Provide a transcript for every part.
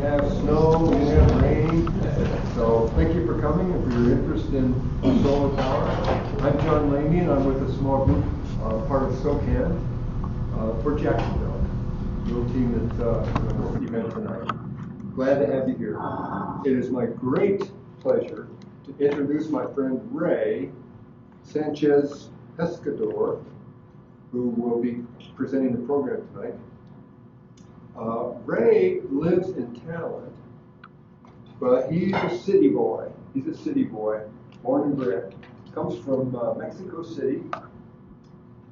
have snow, we have rain. So thank you for coming and for your interest in solar power. I'm John Laney and I'm with a small group, part of SOCAN, for Jacksonville. Little team that event tonight. Glad to have you here. It is my great pleasure to introduce my friend Ray Sanchez Pescador, who will be presenting the program tonight. Ray lives in Talent, but he's a city boy. He's a city boy, born and bred. Comes from Mexico City.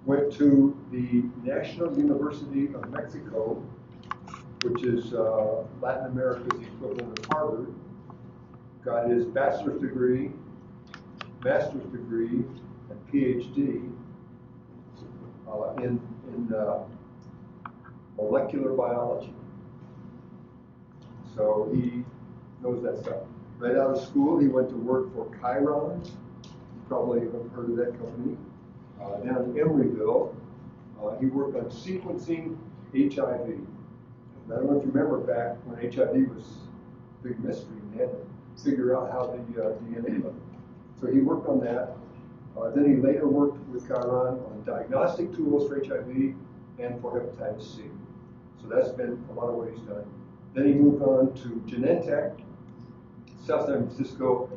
Went to the National University of Mexico, which is Latin America's equivalent of Harvard. Got his bachelor's degree, master's degree, and PhD in molecular biology. So he knows that stuff. Right out of school, he went to work for Chiron. You probably have heard of that company. Down in Emeryville, he worked on sequencing HIV. I don't know if you remember back when HIV was a big mystery, and they had to figure out how the DNA looked. So he worked on that. Then he later worked with Chiron on diagnostic tools for HIV and for hepatitis C. So that's been a lot of what he's done. Then he moved on to Genentech, South San Francisco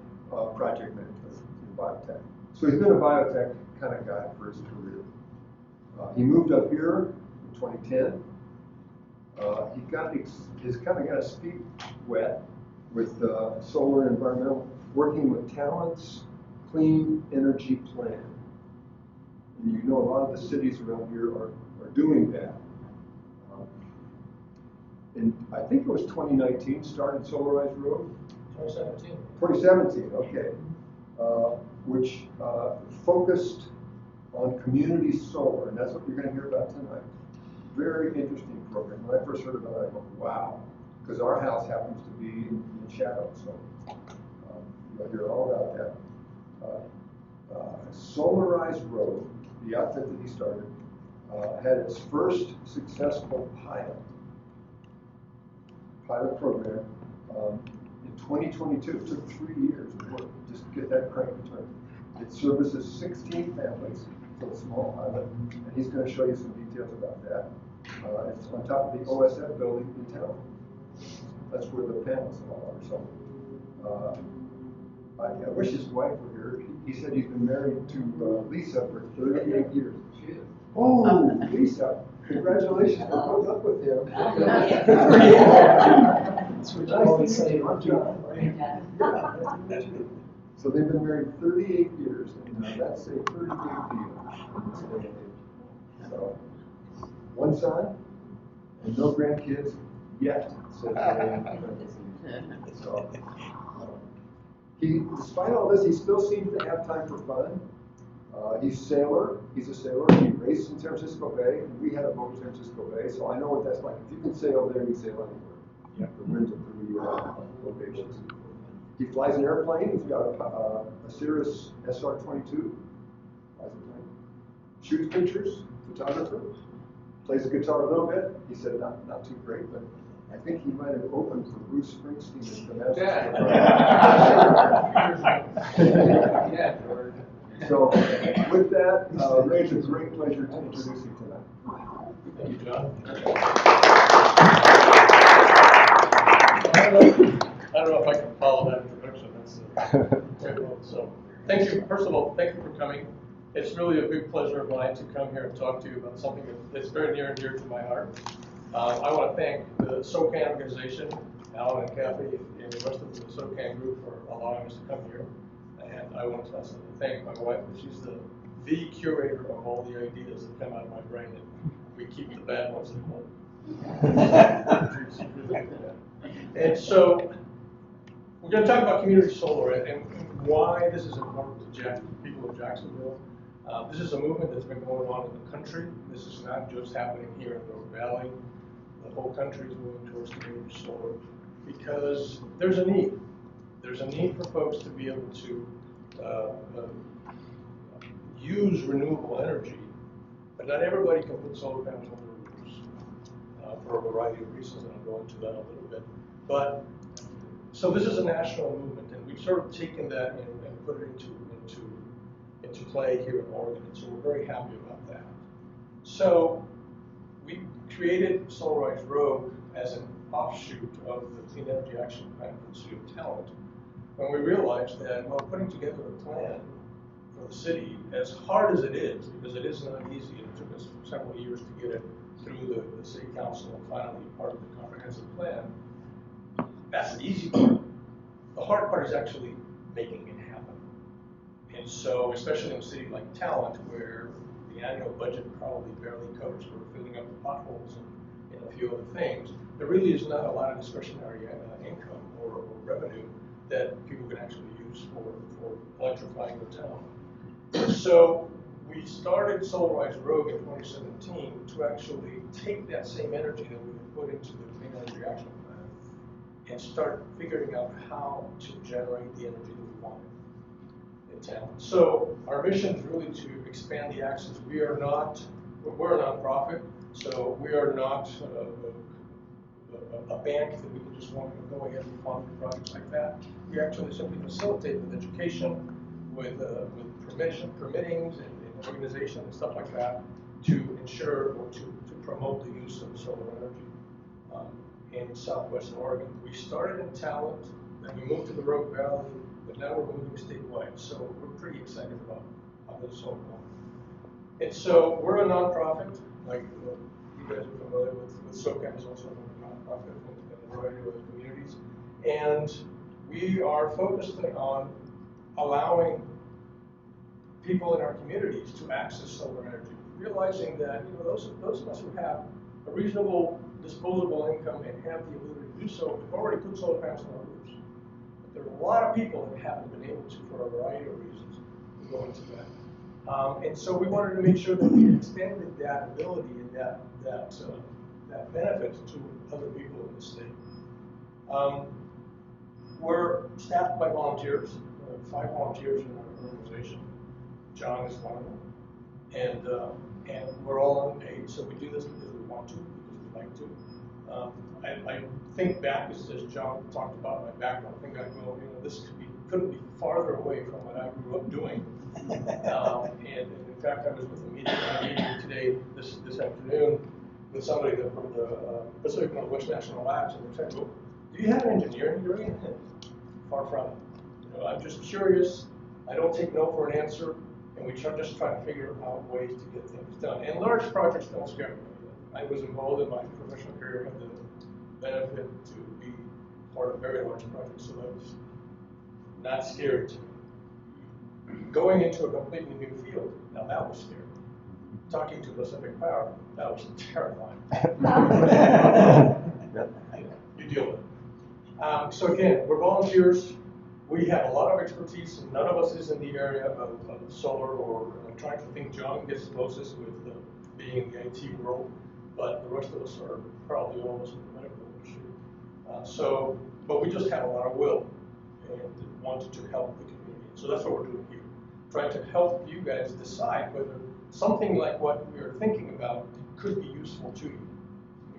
project manager in biotech. So he's been a biotech kind of guy for his career. He moved up here in 2010. He got his feet wet with solar and environmental, working with Talent's Clean Energy Plan. And you know a lot of the cities around here are doing that. And I think it was 2019 started Solarized Road. 2017. 2017, okay. Which focused on community solar, and that's what you're going to hear about tonight. Very interesting program. When I first heard about it, I go, wow, because our house happens to be in shadow, so you'll hear all about that. Solarized Road, the outfit that he started, had its first successful pilot program in 2022. It took 3 years of work just to get that crank turned. It services 16 families, so a small pilot, and he's going to show you some details about that. It's on top of the OSF building in town. That's where the panels and all are. So I wish his wife were here. He said he's been married to Lisa for 38 years. Oh, Lisa, congratulations for putting up with him. That's what you always say. So they've been married 38 years, and that's a pretty big deal in this day and age. So, one son and no grandkids yet, says so, despite all this, he still seems to have time for fun. He's a sailor. He raced in San Francisco Bay, and we had a boat in San Francisco Bay, so I know what that's like. If you can sail there, you can sail anywhere. Yeah. The winds are pretty locations. He flies an airplane. He's got a Cirrus SR-22. Flies a plane. Shoots pictures. Photographer. Plays the guitar a little bit. He said not too great, but I think he might have opened for Bruce Springsteen at the National. Yeah. So, with that, Ray, it's a great pleasure to introduce you tonight. Thank you, John. I don't know if I can follow that introduction. That's great one. So, thank you. First of all, thank you for coming. It's really a big pleasure of mine to come here and talk to you about something that's very near and dear to my heart. I want to thank the SOCAN organization, Alan and Kathy, and the rest of the SOCAN group for allowing us to come here. And I want to thank my wife, she's the curator of all the ideas that come out of my brain, and we keep the bad ones at home. And so, we're going to talk about community solar and why this is important to people of Jacksonville. This is a movement that's been going on in the country. This is not just happening here in North Valley. The whole country is moving towards community solar because there's a need. There's a need for folks to be able to use renewable energy, but not everybody can put solar panels on their roofs for a variety of reasons, and I'll go into that a little bit. But, so this is a national movement, and we've sort of taken that and put it into play here in Oregon, and so we're very happy about that. So we created Solarize Rogue as an offshoot of the Clean Energy Action Plan for the City of Talent, when we realized that, well, putting together a plan for the city, as hard as it is, because it is not easy, and it took us several years to get it through the city council and finally part of the comprehensive plan, that's the easy part. The hard part is actually making it happen. And so, especially in a city like Talent, where the annual budget probably barely covers for filling up the potholes and a few other things, there really is not a lot of discretionary income or revenue that people can actually use for electrifying their town. So we started Solarize Rogue in 2017 to actually take that same energy that we had put into the Clean Energy Action Plan and start figuring out how to generate the energy that we wanted in town. So our mission is really to expand the access. We're a nonprofit, so we are not a bank that we can just want to go ahead and fund projects like that. We actually simply facilitate with education, with permittings and organization and stuff like that to ensure or to promote the use of solar energy in Southwestern Oregon. We started in Talent, then we moved to the Rogue Valley, but now we're moving statewide. So we're pretty excited about how this is all going. And so we're a nonprofit, like you guys are familiar with SoCal is also a nonprofit in a variety of other communities. And we are focused on allowing people in our communities to access solar energy, realizing that those of us who have a reasonable disposable income and have the ability to do so, we've already put solar panels on our roofs. But there are a lot of people that haven't been able to for a variety of reasons to go into that. And so we wanted to make sure that we extended that ability and that benefit to other people in the state. We're staffed by volunteers. We have 5 volunteers in our organization. John is one of them. And we're all unpaid, so we do this because we want to, because we like to. I think back, as John talked about my background, I think I go, this couldn't be farther away from what I grew up doing. And in fact, I was with a meeting today, this afternoon, with somebody from the Pacific Northwest National Labs, and they're saying, well, do you have an engineering degree? Far from it. I'm just curious. I don't take no for an answer, and we just try to figure out ways to get things done. And large projects don't scare me. I was involved in my professional career, had the benefit to be part of very large projects, so that was not scary to me. Going into a completely new field, now that was scary. Talking to Pacific Power, that was terrifying. You deal with it. So again, we're volunteers. We have a lot of expertise. None of us is in the area of solar, or I'm trying to think John gets closest with being in the IT world, but the rest of us are probably almost in the medical industry. But we just have a lot of will and wanted to help the community. So that's what we're doing here. Trying to help you guys decide whether something like what we are thinking about could be useful to you.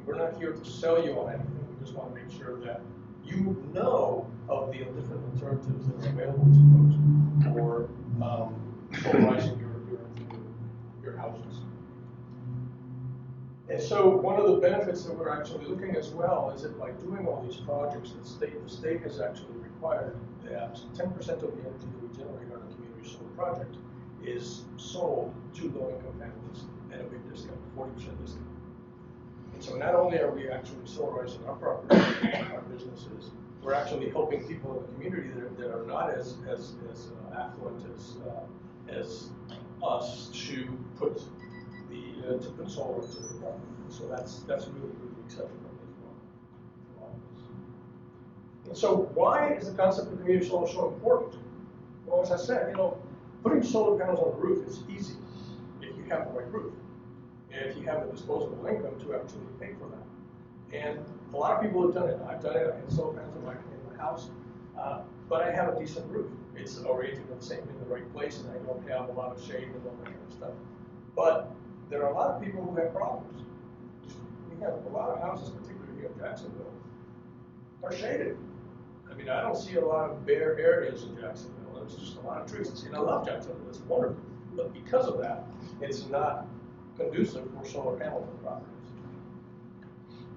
We're not here to sell you on anything. We just want to make sure that you know of the different alternatives that are available to folks for polarizing your houses. And so one of the benefits that we're actually looking as well is that by doing all these projects, the state has actually required that 10% of the energy that we generate on a community solar project is sold to low-income families at a big discount, 40% discount. And so not only are we actually solarizing our property, our businesses, we're actually helping people in the community that are not as affluent as us to put solar into their property. So that's really exciting as well. And so why is the concept of community solar so important? Well, as I said, putting solar panels on the roof is easy if you have the right roof, and if you have the disposable income to actually pay for that. And a lot of people have done it. I've done it. I had solar panels in my house, but I have a decent roof. It's oriented in the right place, and I don't have a lot of shade and all that kind of stuff. But there are a lot of people who have problems. We have a lot of houses, particularly here in Jacksonville, are shaded. I mean, I don't see a lot of bare areas in Jacksonville. There's just a lot of trees. And I love Jacksonville, it's wonderful. But because of that, it's not conducive for solar panel properties.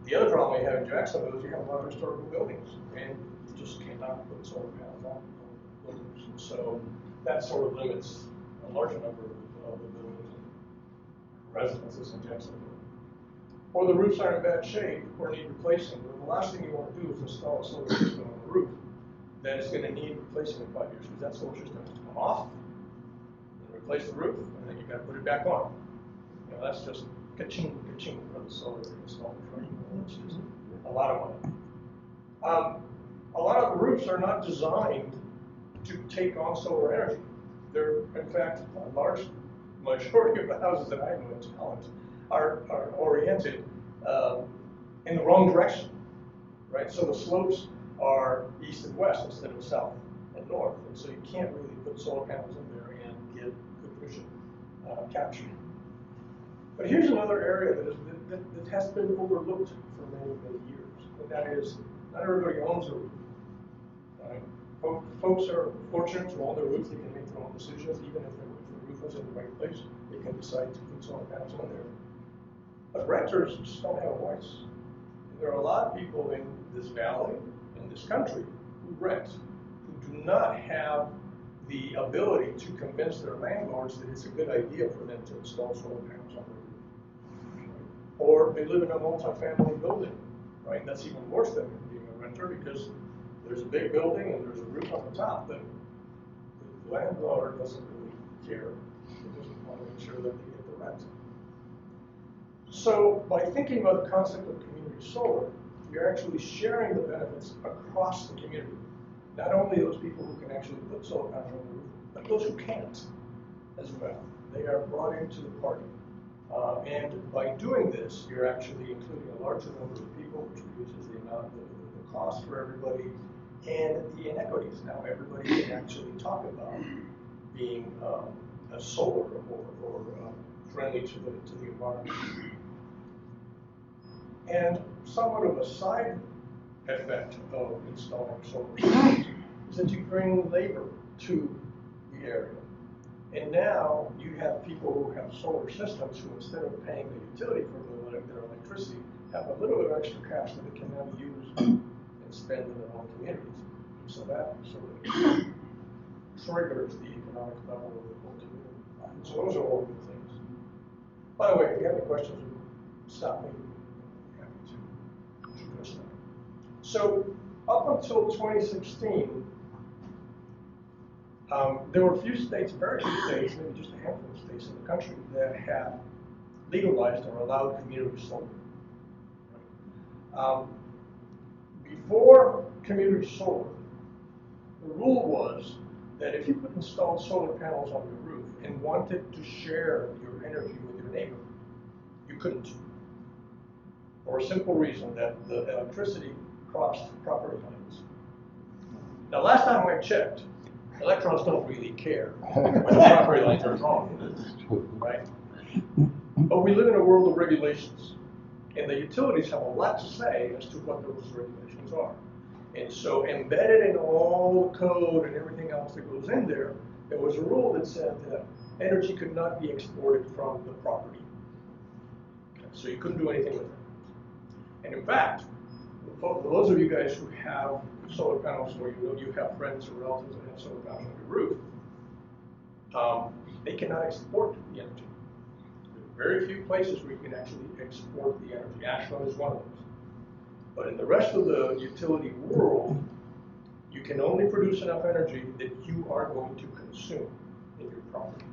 The other problem we have in Jacksonville is you have a lot of historical buildings, and you just cannot put solar panels on buildings. And so that sort of limits a larger number of the buildings and residences in Jacksonville. Or the roofs are in bad shape or need replacing. But the last thing you want to do is install a solar system on the roof that is going to need replacing in 5 years, because that solar system has to come off and replace the roof, and then you've got to put it back on. You know, that's just ka-ching, ka-ching for the solar installers, right? It's just a lot of money. A lot of the roofs are not designed to take on solar energy. They're, in fact, a large majority of the houses that I know in Challenge are oriented in the wrong direction, right? So the slopes are east and west instead of south and north, and so you can't really put solar panels in there and get good vision capture. But here's another area that has been overlooked for many, many years, and that is not everybody owns a roof. Folks are fortunate to own their roofs. They can make their own decisions, even if the roof is in the right place. They can decide to put solar panels on there. But renters just don't have a voice. And there are a lot of people in this valley, in this country, who rent, who do not have the ability to convince their landlords that it's a good idea for them to install solar panels on their roof. Or they live in a multi-family building, right? And that's even worse than being a renter, because there's a big building and there's a roof on the top, but the landlord doesn't really care. They just want to make sure that they get the rent. So by thinking about the concept of community solar, you're actually sharing the benefits across the community. Not only those people who can actually put solar panels on the roof, but those who can't as well. They are brought into the party. And by doing this, you're actually including a larger number of people, which reduces the amount of the cost for everybody and the inequities. Now everybody can actually talk about being a solar or friendly to the environment. And somewhat of a side effect of installing solar systems is that you bring labor to the area. And now you have people who have solar systems who, instead of paying the utility for their electricity, have a little bit of extra cash that they can now use and spend in their own communities. So that sort of triggers the economic level of the whole community. So those are all good things. By the way, if you have any questions, stop me. I'm happy to address that. So up until 2016, there were a few states, very few states, maybe just a handful of states in the country that had legalized or allowed community solar. Before community solar, the rule was that if you could install solar panels on your roof and wanted to share your energy with your neighbor, you couldn't. For a simple reason that the electricity crossed property lines. Now, last time I checked, electrons don't really care when the property lines are drawn, right? But we live in a world of regulations, and the utilities have a lot to say as to what those regulations are. And so embedded in all the code and everything else that goes in there, there was a rule that said that energy could not be exported from the property. Okay, so you couldn't do anything with it. And in fact, for those of you guys who have solar panels, or you know you have friends or relatives that have solar panels on your roof, they cannot export the energy. There are very few places where you can actually export the energy. Ashland is one of those. But in the rest of the utility world, you can only produce enough energy that you are going to consume in your property.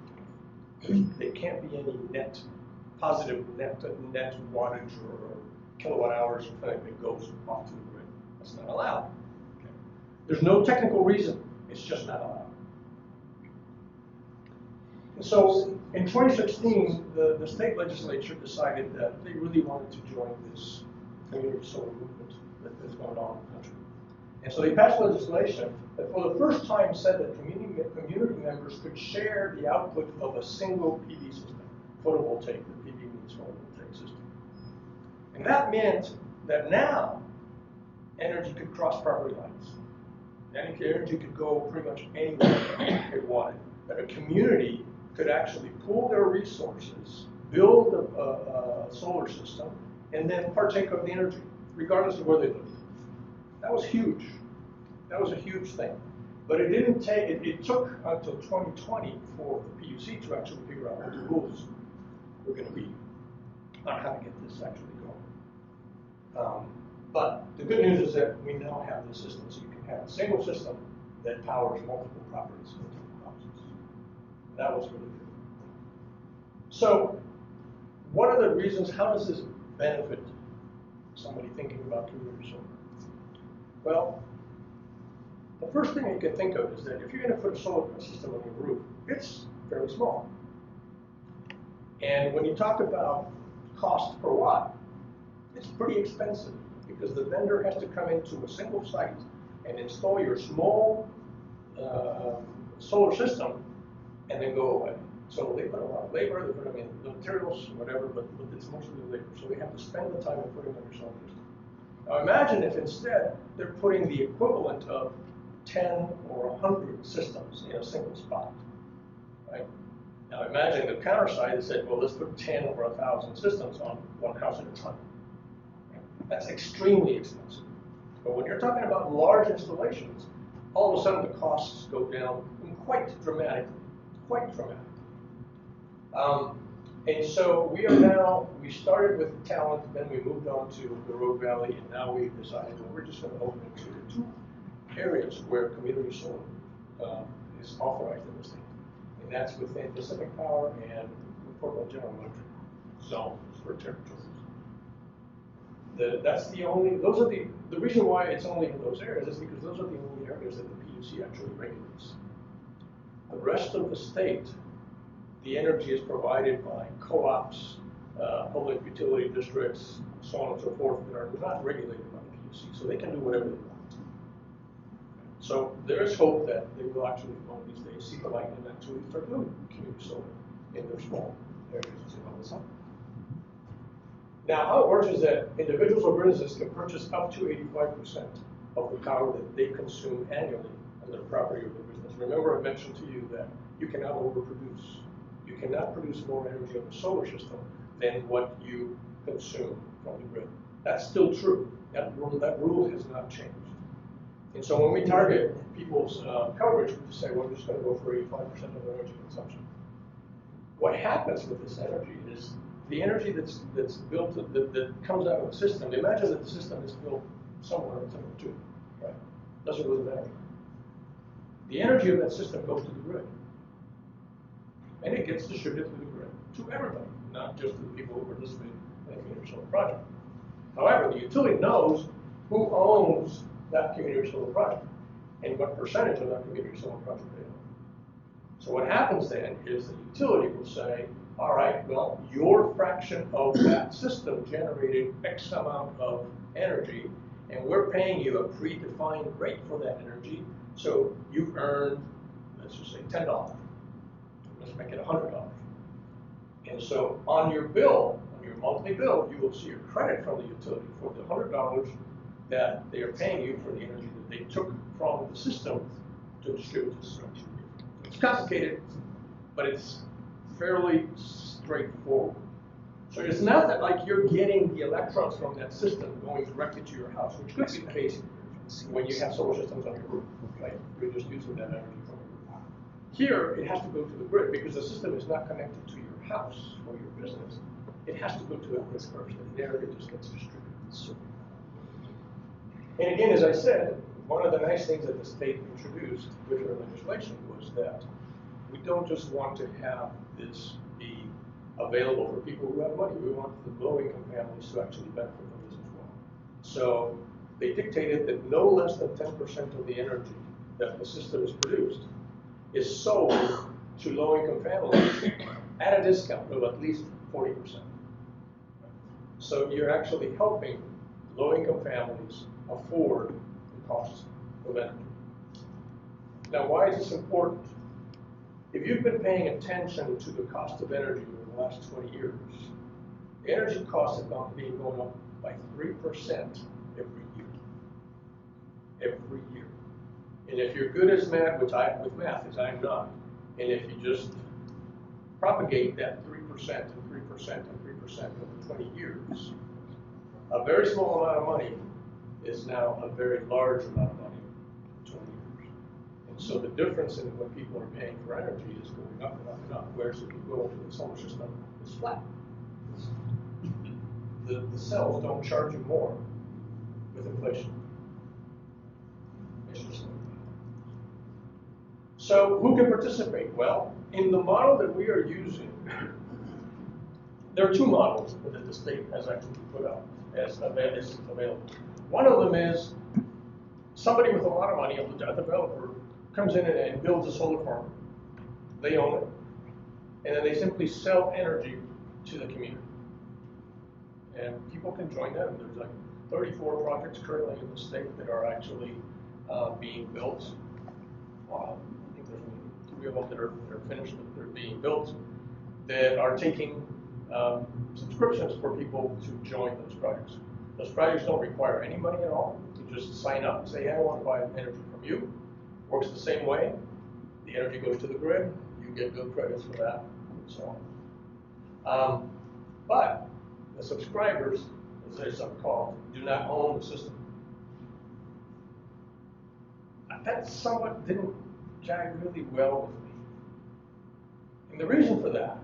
There can't be any net, positive net wattage or kilowatt hours or something that goes off to the grid. That's not allowed. Okay. There's no technical reason. It's just not allowed. And so in 2016, the state legislature decided that they really wanted to join this community solar movement that's going on in the country. And so they passed legislation that for the first time said that community members could share the output of a single PV system, photovoltaic, the PV means photovoltaic system. And that meant that now energy could cross property lines. Energy could go pretty much anywhere it wanted. That a community could actually pool their resources, build a solar system, and then partake of the energy, regardless of where they lived. That was huge. That was a huge thing. But it didn't take, it took until 2020 for the PUC to actually figure out what the rules were going to be on how to get this actually going. But the good news is that we now have the system, so you can have a single system that powers multiple properties, multiple houses. That was really good. So, what are the reasons? How does this benefit somebody thinking about community solar? Well, the first thing you can think of is that if you're going to put a solar system on your roof, it's fairly small. And when you talk about cost per watt, it's pretty expensive because the vendor has to come into a single site and install your small solar system and then go away. So they put a lot of labor, they put them in the materials, whatever, but it's mostly the labor. So they have to spend the time in putting on your solar system. Now imagine if instead they're putting the equivalent of 10 or 100 systems in a single spot, right? Now imagine the counter side that said, well, let's put 10 or 1,000 systems on one house at a time. That's extremely expensive. But when you're talking about large installations, all of a sudden the costs go down quite dramatically, quite dramatically. And so we started with Talent, then we moved on to the Rogue Valley, and now we've decided that we're just going to open it to 2 areas where community solar is authorized in the state. And that's within Pacific Power and Portland General Electric zones for territories. The reason why it's only in those areas is because those are the only areas that the PUC actually regulates. The rest of the state, the energy is provided by co-ops, public utility districts, so on and so forth, that are not regulated by the PUC, so they can do whatever they want. So there is hope that they will actually, one of these days, see the light and actually start doing community solar in their small areas as well. Now, how it works is that individuals or businesses can purchase up to 85% of the power that they consume annually on their property or their business. Remember, I mentioned to you that you cannot overproduce. You cannot produce more energy on the solar system than what you consume from the grid. That's still true. That rule has not changed. And so when we target people's coverage, we say, well, we're just going to go for 85% of their energy consumption. What happens with this energy is the energy that's built, that comes out of the system. Imagine that the system is built somewhere in somewhere too, right? Doesn't really matter. The energy of that system goes to the grid. And it gets distributed through the grid to everybody, not just to the people who participate in a community solar project. However, the utility knows who owns that community solar project and what percentage of that community solar project they own. So what happens then is the utility will say, all right, well, your fraction of that system generated X amount of energy, and we're paying you a predefined rate for that energy, so you've earned, let's just say $10. Let's make it $100. And so on your bill, on your monthly bill, you will see a credit from the utility for the $100 that they are paying you for the energy that they took from the system to distribute this energy. It's complicated, but it's fairly straightforward. So it's not that like you're getting the electrons from that system going directly to your house, which could be the case when you have solar systems on your roof, right? You're just using that energy from your roof. Here, it has to go to the grid because the system is not connected to your house or your business. It has to go to a grid first, and there it just gets distributed. And again, as I said, one of the nice things that the state introduced with their legislation was that we don't just want to have this be available for people who have money. We want the low-income families to actually benefit from this as well. So they dictated that no less than 10% of the energy that the system is produced is sold to low-income families at a discount of at least 40%. So you're actually helping low-income families afford the costs of energy. Now, why is this important? If you've been paying attention to the cost of energy over the last 20 years, the energy costs have been going up by 3% every year. every year. And if you're good as math, with math, as I'm not, and if you just propagate that 3% and 3% and 3% over 20 years, a very small amount of money is now a very large amount of money in 20 years. And so the difference in what people are paying for energy is going up and up and up, whereas if you go into the solar system, it's flat. The cells don't charge you more with inflation. It's just like that. So who can participate? Well, in the model that we are using, there are two models that the state has actually put out as available. One of them is somebody with a lot of money, a developer, comes in and builds a solar farm. They own it. And then they simply sell energy to the community. And people can join them. There's like 34 projects currently in the state that are actually being built. I think there's only 3 of them that are finished, but they're being built, that are taking subscriptions for people to join those projects. Those projects don't require any money at all. You just sign up and say, hey, I want to buy energy from you. Works the same way. The energy goes to the grid. You get bill credits for that, and so on. But the subscribers, as they're so-called, do not own the system. That somewhat didn't jive really well with me. And the reason for that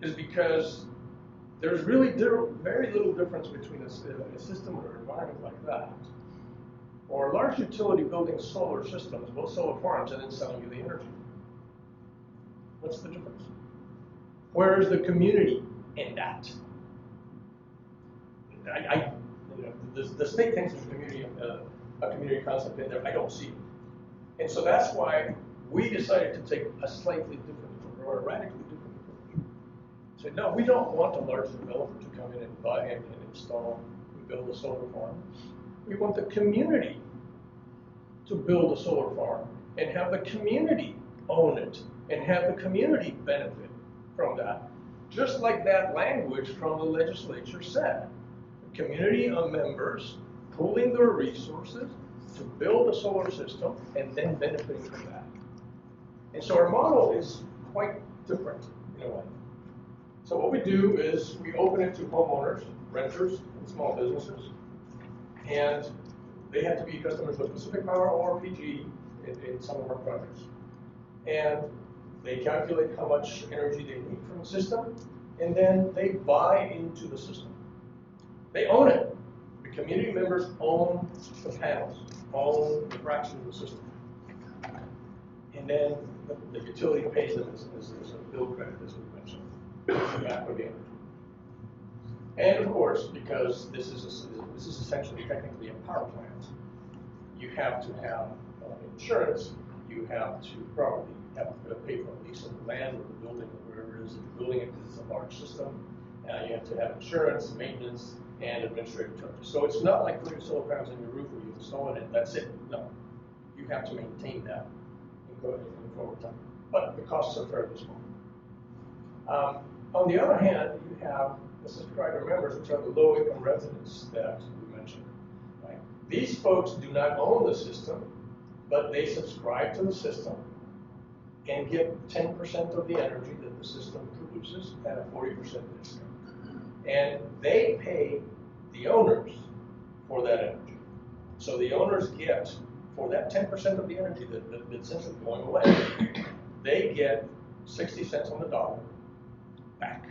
is because there's really very little difference between a system or an environment like that, or a large utility building solar systems, both solar farms, and then selling you the energy. What's the difference? Where is the community in that? The state thinks there's a community concept in there. I don't see it. And so that's why we decided to take a slightly different, or a radically different approach. Say, no, we don't want a large developer to come in and buy and install and build a solar farm. We want the community to build a solar farm and have the community own it and have the community benefit from that. Just like that language from the legislature said. The community of members pooling their resources to build a solar system and then benefiting from that. And so our model is quite different in a way. So what we do is we open it to homeowners, renters, and small businesses. And they have to be customers with Pacific Power or PG in some of our projects. And they calculate how much energy they need from the system, and then they buy into the system. They own it. The community members own the panels, own the fraction of the system. And then the utility pays them as a bill credit, as we mentioned, back for the energy. And of course, because this is essentially technically a power plant, you have to have insurance. You have to probably have to pay for a lease of the land or the building or wherever it is that you're building it, because it's a large system. You have to have insurance, maintenance, and administrative charges. So it's not like putting solar panels on your roof where you install it and that's it. No, you have to maintain that in forward time. But the costs are fairly small. On the other hand, you have the subscriber members, which are the low-income residents that we mentioned. Right? These folks do not own the system, but they subscribe to the system and get 10% of the energy that the system produces at a 40% discount. And they pay the owners for that energy. So the owners get, for that 10% of the energy that's essentially going away, they get 60 cents on the dollar back.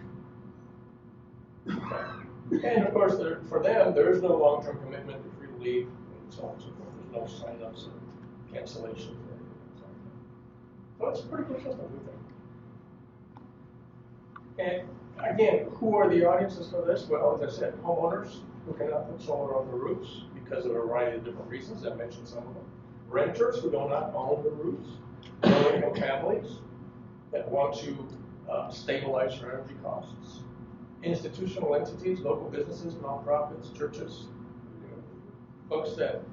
Okay. And of course, for them, there is no long-term commitment to free to leave, and so on and so forth. There's no sign-ups or cancellations or anything like that. So it's a pretty good system, we think. And again, who are the audiences for this? Well, as I said, homeowners who cannot put solar on their roofs because of a variety of different reasons. I mentioned some of them. Renters who do not own the roofs. Low-income families that want to stabilize their energy costs. Institutional entities, local businesses, nonprofits, churches, folks that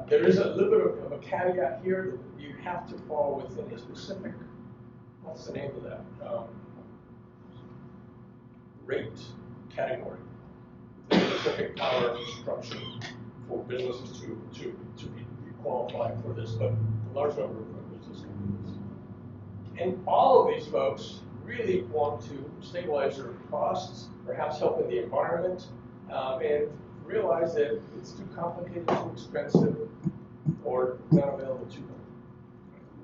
there is a little bit of a caveat here that you have to fall within a specific, what's the name of that? Rate category, the specific power structure for businesses to be qualified for this, but a large number of business companies. And all of these folks really want to stabilize their costs, perhaps help in the environment, and realize that it's too complicated, too expensive, or not available to them.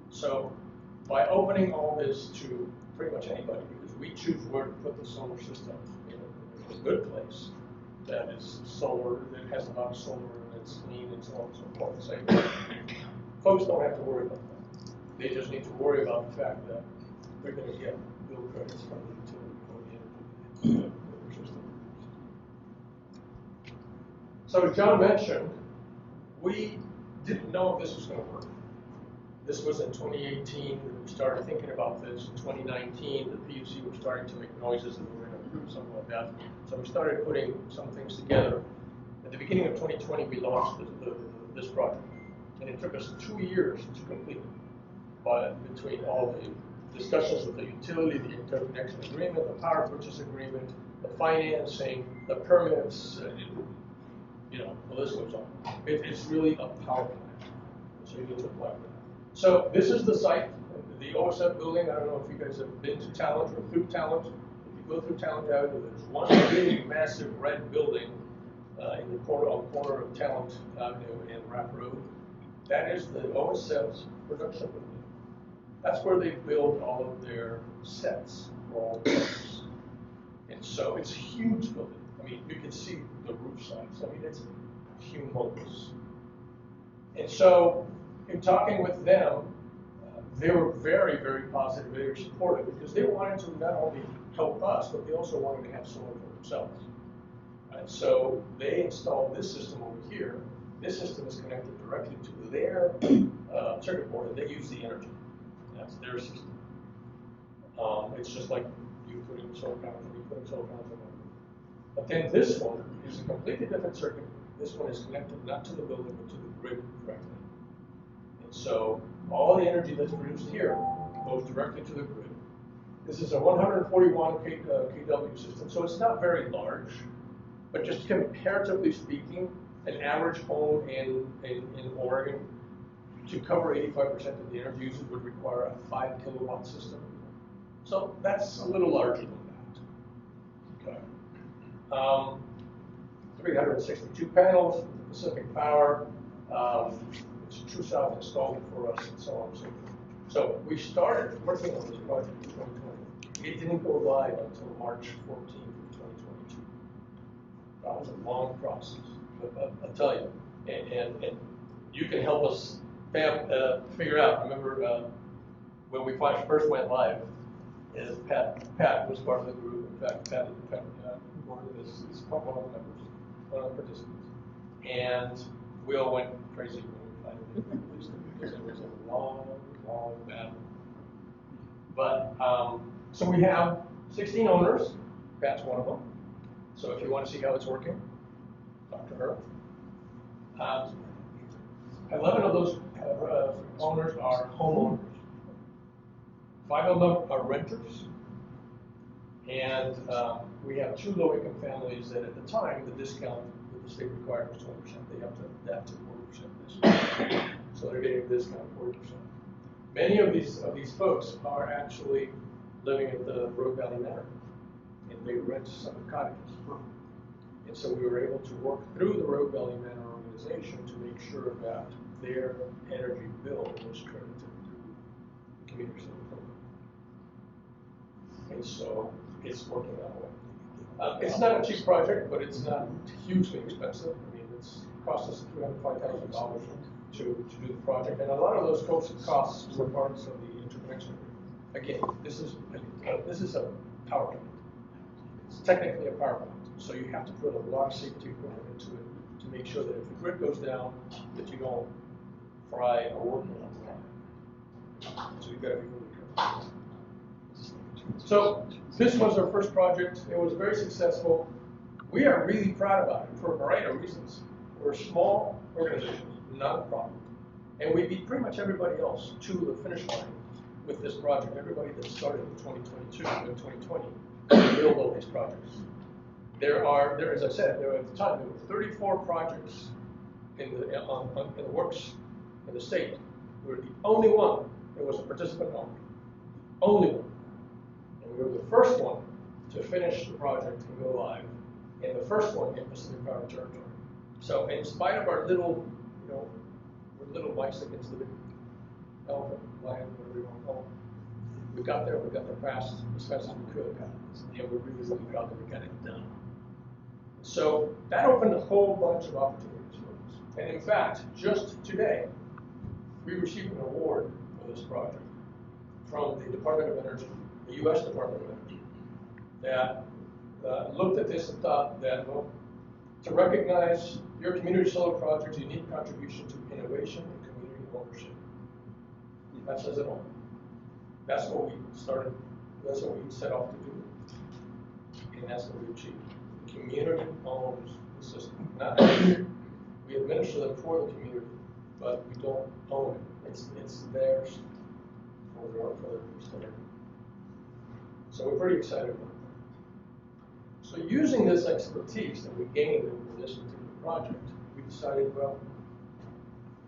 So by opening all this to pretty much anybody, because we choose where to put the solar system in a good place that is solar, that has a lot of solar and it's clean and so on and so forth. So folks don't have to worry about that. They just need to worry about the fact that they're going to get bill credits from the utility for the energy in their system. So as John mentioned, we didn't know if this was going to work. This was in 2018 that we started thinking about this. In 2019, the PUC was starting to make noises that we were going to do something like that. So we started putting some things together. At the beginning of 2020, we launched this project. And it took us 2 years to complete it. But between all the discussions with the utility, the interconnection agreement, the power purchase agreement, the financing, the permits, the list goes on. It's really a power plant. So you get to apply for that. So this is the site, the OSF building. I don't know if you guys have been to Talent or through Talent. If you go through Talent Avenue, there's one really massive red building on the corner of Talent Avenue and Rapp Road. That is the OSF's production building. That's where they build all of their sets for all the parks. And so it's a huge building. I mean, you can see the roof sides. I mean, it's humongous. And so, in talking with them, they were very, very positive, very supportive, because they wanted to not only help us, but they also wanted to have solar for themselves. And so they installed this system over here. This system is connected directly to their circuit board, and they use the energy. That's their system. It's just like you putting solar panels, or you putting solar panels on. But then this one is a completely different circuit. This one is connected not to the building, but to the grid directly. And so all the energy that's produced here goes directly to the grid. This is a 141 kW system, so it's not very large, but just comparatively speaking, an average home in Oregon, to cover 85% of the energy usage would require a 5 kilowatt system. So that's a little larger than that. Okay. 362 panels, Pacific Power. True South installed it for us, and so on and so forth. So we started working on this project in 2020. It didn't go live until March 14th of 2022. That was a long process, but I'll tell you, and you can help us figure out. Remember when we first went live, is Pat was part of the group. In fact, Pat is one of the members, one of the participants, and we all went crazy when we finally released it, because it was a long battle. But so we have 16 owners. Pat's one of them. So if you want to see how it's working, talk to her. 11 of those owners are homeowners. 5 of them are renters. And we have 2 low-income families that at the time, the discount that the state required was 20%. They have to adapt to 40% this year. So they're getting a discount of 40%. Many of these folks are actually living at the Rogue Valley Manor, and they rent some cottages. And so we were able to work through the Rogue Valley Manor organization to make sure that their energy bill was credited through the community solar program. And so it's working that way. It's not a cheap project, but it's not hugely expensive. I mean, it's cost us $305,000 to do the project, and a lot of those costs were parts of the interconnection agreement. Again, this is a power plant. It's technically a power plant, so you have to put a lot of safety equipment into it to make sure that if the grid goes down, that you don't fry or work on line. So you've got to be really careful. So this was our first project. It was very successful. We are really proud about it for a variety of reasons. We're a small organization, not a problem. And we beat pretty much everybody else to the finish line with this project. Everybody that started in 2022 and 2020 built all these projects. As I said, at the time, there were 34 projects in the works in the state. We were the only one that was a participant owned. Only one. And we were the first one to finish the project and go live, and the first one in Pacific Power territory. So in spite of our little, we're little mice against the big elephant, lion, whatever you want to call it, we got there fast, as fast as we could, and we're really, really proud that we got it done. So that opened a whole bunch of opportunities for us. And in fact, just today, we received an award for this project from the Department of Energy, the U.S. Department of Energy, that looked at this and thought that, well, to recognize your community solar project's unique contribution to innovation and community ownership. That says it all. That's what we started, that's what we set off to do, and that's what we achieved. The community owns the system. Not we administer them for the community, but we don't own it. It's theirs for their use. So we're pretty excited about that. So using this expertise that we gained over this particular project, we decided, well,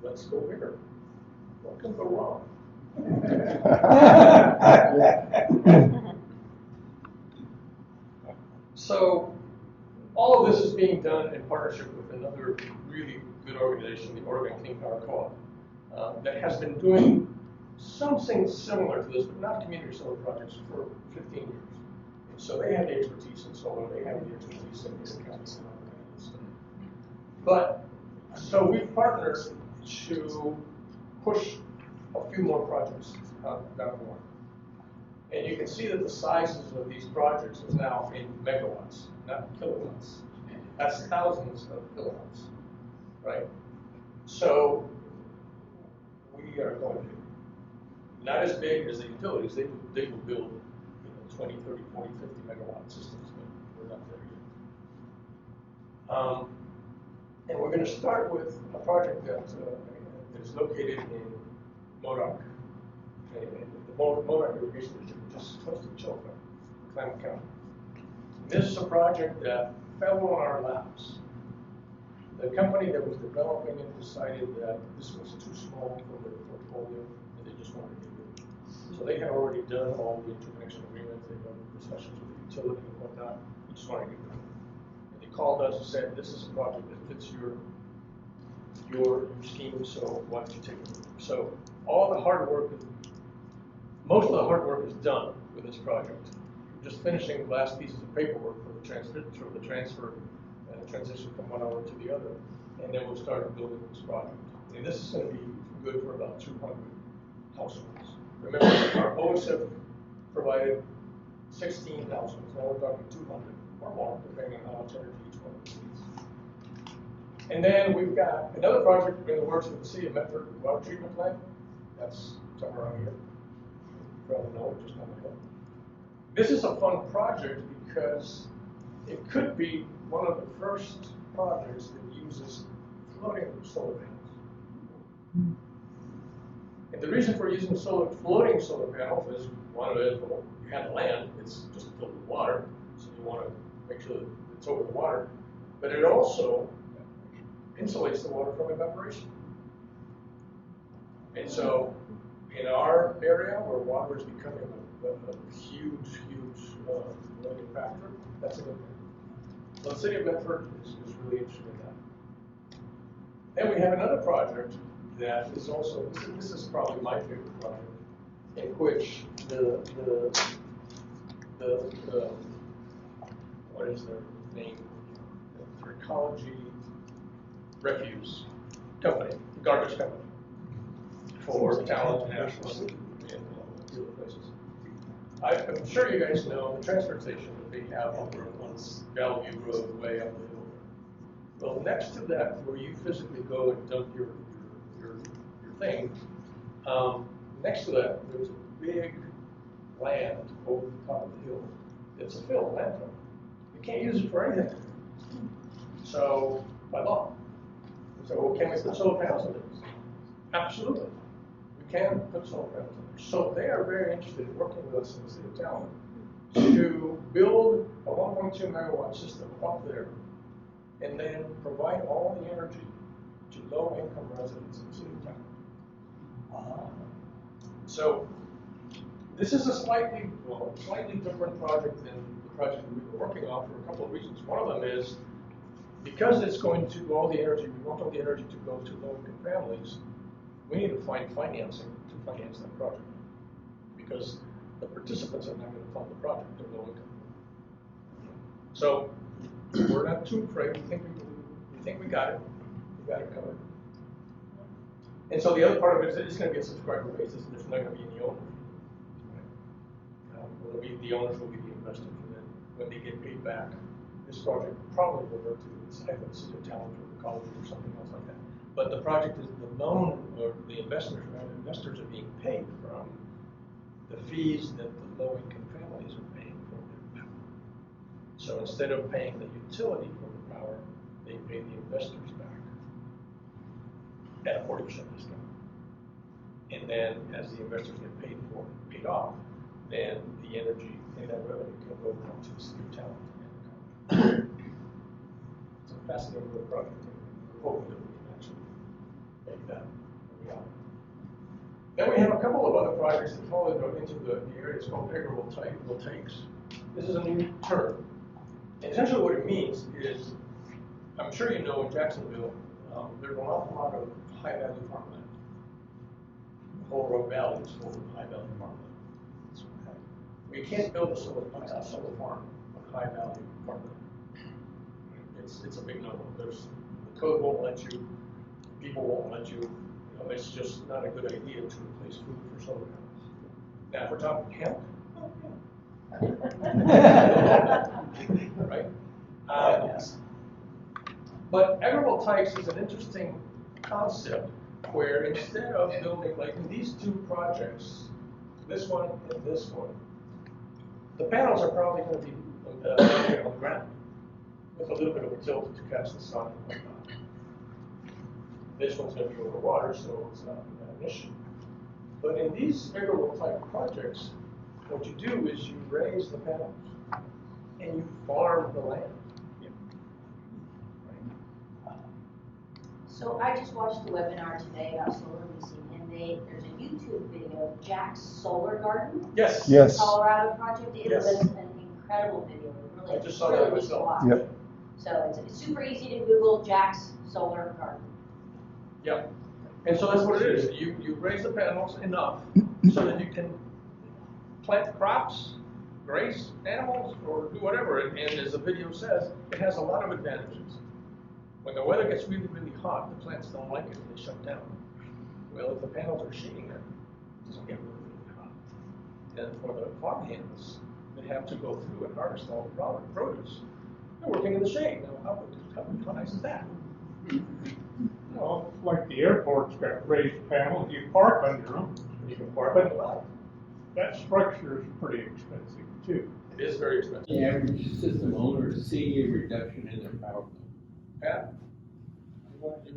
let's go bigger. What can go wrong? So all of this is being done in partnership with another really good organization, the Oregon Clean Power Co-op, that has been doing something similar to this, but not community solar projects, for 15 years. And so they have the expertise in solar, they have the expertise in these accounts and all that kind of stuff. But so we've partnered to push a few more projects down the line. And you can see that the sizes of these projects is now in megawatts, not kilowatts. That's thousands of kilowatts, right? So we are going to, not as big as the utilities, they will build 20, 30, 40, 50 megawatt systems, but we're not there yet. And we're going to start with a project that is located in Modoc, the Modoc Irrigation District, just close to Chilton, Klamath County. This is a project that fell on our laps. The company that was developing it decided that this was too small for their portfolio, and they just wanted to get rid of it. So they had already done all the interconnection agreements, they've done discussions with the utility and whatnot, they just wanted to get rid of it. And they called us and said, this is a project that fits your scheme, so why don't you take it? So all the hard work, most of the hard work is done with this project. We're just finishing the last pieces of paperwork for the transfer transition from one owner to the other, and then we'll start building this project. And this is going to be good for about 200 households. Remember, our OSIP provided 16 households. Now we're talking 200 or more, depending on how much energy each one needs. And then we've got another project in the works with the City of Medford water treatment plant. That's somewhere around here. You probably know it, just on the hill. This is a fun project because it could be one of the first projects that uses floating solar panels. And the reason for using floating solar panels is, one of it is, well, you have land, it's just filled with water, so you want to make sure that it's over the water. But it also insulates the water from evaporation. And so, in our area where water is becoming a huge limiting factor, that's a good thing. So the City of Medford is really interested in that. Then we have another project that is also, this is probably my favorite project, in which the what is their name? The ecology refuse company, the garbage company, for Talent National and other places. I'm sure you guys know the transfer station that they have over on Bellevue Road, way up the hill there. Well, next to that, where you physically go and dump your thing, next to that, there's a big land over the top of the hill. It's a fill, landfill. You can't use it for anything. So, by law. So, well, can we put solar panels in this? Absolutely. We can put solar panels in there. So, they are very interested in working with us in the City of Talent to build a 1.2 megawatt system up there and then provide all the energy to low-income residents in the city of town. So this is a slightly different project than the project we've been working on for a couple of reasons. One of them is because it's going to all the energy, we want all the energy to go to low-income families, we need to find financing to finance that project. Because the participants are not going to fund the project, they're low-income. So we're not too afraid, we think we got it. We got it covered. And so the other part of it is it's going to be a subscriber basis, and there's not going to be any owners. The owners will be the investors, and then when they get paid back, this project probably will revert to either the city of talent or the college or something else like that. But the project is the loan, or the investors are being paid from the fees that the low-income families are paying for their power. So instead of paying the utility for the power, they pay the investors back at a 40% discount. And then as the investors get paid off, then the energy and that revenue can go down to the city of talent. It's a fascinating little project. We're hoping that we can actually make that a reality. Then we have a couple of other projects that fall into the area. It's called agrivoltaics. This is a new term. And essentially what it means is, I'm sure you know in Jacksonville, there's an awful lot of high-value farmland. The whole Rogue Valley is full of high-value farmland. We can't build a solar farm on high-value farmland. It's a big no-no. The code won't let you, people won't let you. It's just not a good idea to replace food for solar panels. Now, if we're talking hemp, right? But agrivoltaics is an interesting concept where instead of building, like in these two projects, this one and this one, the panels are probably going to be on the ground with a little bit of a tilt to catch the sun and whatnot. This one's going to be over water, so it's not an issue. But in these agrivoltaic projects, what you do is you raise the panels and you farm the land. So I just watched the webinar today about solar leasing, and there's a YouTube video of Jack's Solar Garden. Yes. Yes. Colorado project. It Yes. was an incredible video. Really, I just saw really that neat to myself. watch. Yep. So it's super easy to Google Jack's Solar Garden. Yeah. And so that's what it is. You raise the panels enough so that you can plant crops, graze animals, or do whatever. And as the video says, it has a lot of advantages. When the weather gets really, really hot, the plants don't like it and they shut down. Well, if the panels are shading it, it doesn't get really, really hot. And for the farm hands that have to go through and harvest all the produce, they're working in the shade. Now, how nice is that? Well, like the airport's got raised panels, you park under them. You can park on the lot. That structure is pretty expensive too. It is very expensive. The average system owner is seeing a reduction in their power bill. Pat, you want to?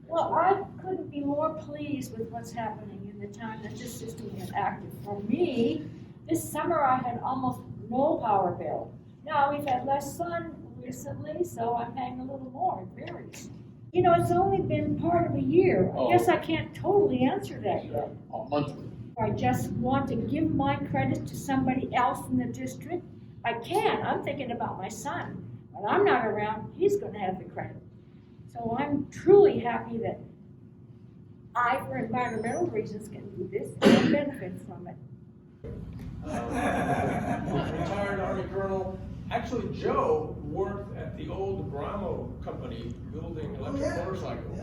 Well, I couldn't be more pleased with what's happening in the time that this system is active. For me, this summer I had almost no power bill. Now we've had less sun recently, so I'm paying a little more. It varies. You know, it's only been part of a year. I guess I can't totally answer that yet. Monthly. I just want to give my credit to somebody else in the district. I can. I'm thinking about my son. When I'm not around, he's going to have the credit. So I'm truly happy that I, for environmental reasons, can do this and benefit from it. Retired Army Colonel. Actually, Joe worked at the old Bramo company building electric motorcycles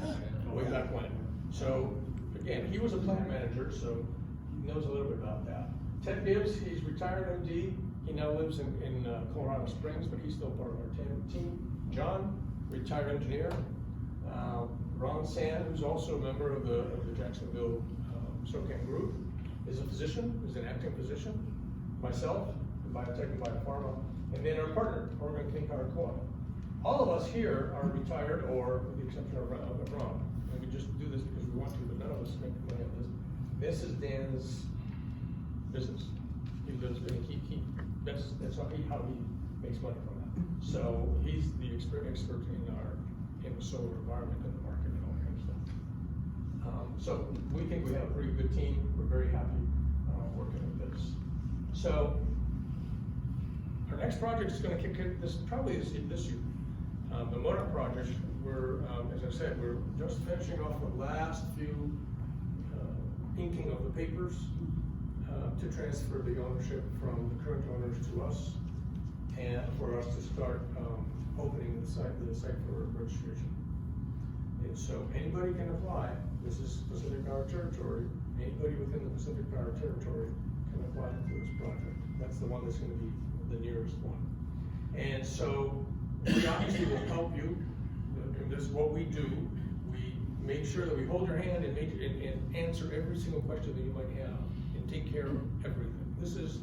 way back when. So, again, he was a plant manager, so he knows a little bit about that. Ted Gibbs, he's retired MD. He now lives in Colorado Springs, but he's still part of our team. John, retired engineer. Ron Sand, who's also a member of the Jacksonville SOCAN group, is a physician, is an acting physician. Myself, biotech and biopharma, and then our partner, Oregon Clean Power Co-op. All of us here are retired, or with the exception of Ron. And we just do this because we want to, but none of us make money on this. This is Dan's business. He lives, how he makes money from that. So he's the expert in the solar environment in the market and all that kind of stuff. So we think we have a pretty good team. We're very happy working with this. So our next project is going to kick in. This probably is this year. The Monarch project. We're, as I said, we're just finishing off the last few inking of the papers to transfer the ownership from the current owners to us, and for us to start opening the site for registration. And so anybody can apply. This is Pacific Power Territory. Anybody within the Pacific Power Territory can apply to this project. That's the one that's going to be the nearest one. And so we obviously will help you. And this is what we do. We make sure that we hold your hand and answer every single question that you might have and take care of everything. This is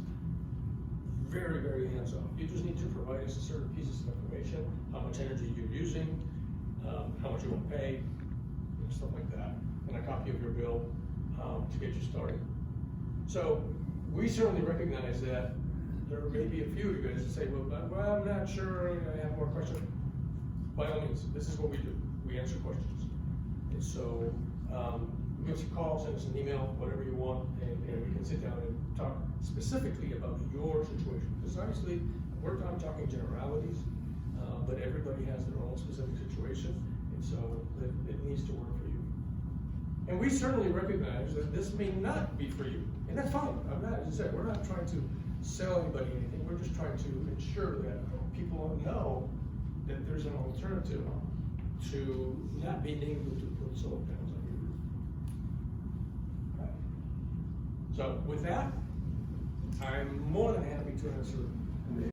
very, very hands-off. You just need to provide us certain pieces of information, how much energy you're using, how much you will pay, and stuff like that, and a copy of your bill to get you started. So we certainly recognize that there may be a few of you guys that say, well, I'm not sure, I have more questions. By all means, this is what we do. We answer questions. And so give us a call, send us an email, whatever you want, and we can sit down and talk specifically about your situation. Because obviously, we're not talking generalities, but everybody has their own specific situation, and so it needs to work for you. And we certainly recognize that this may not be for you, and that's fine. I'm not, as I said, we're not trying to sell anybody anything. We're just trying to ensure that people know that there's an alternative to not being able to put solar panels on your roof. Right. So with that, I'm more than happy to answer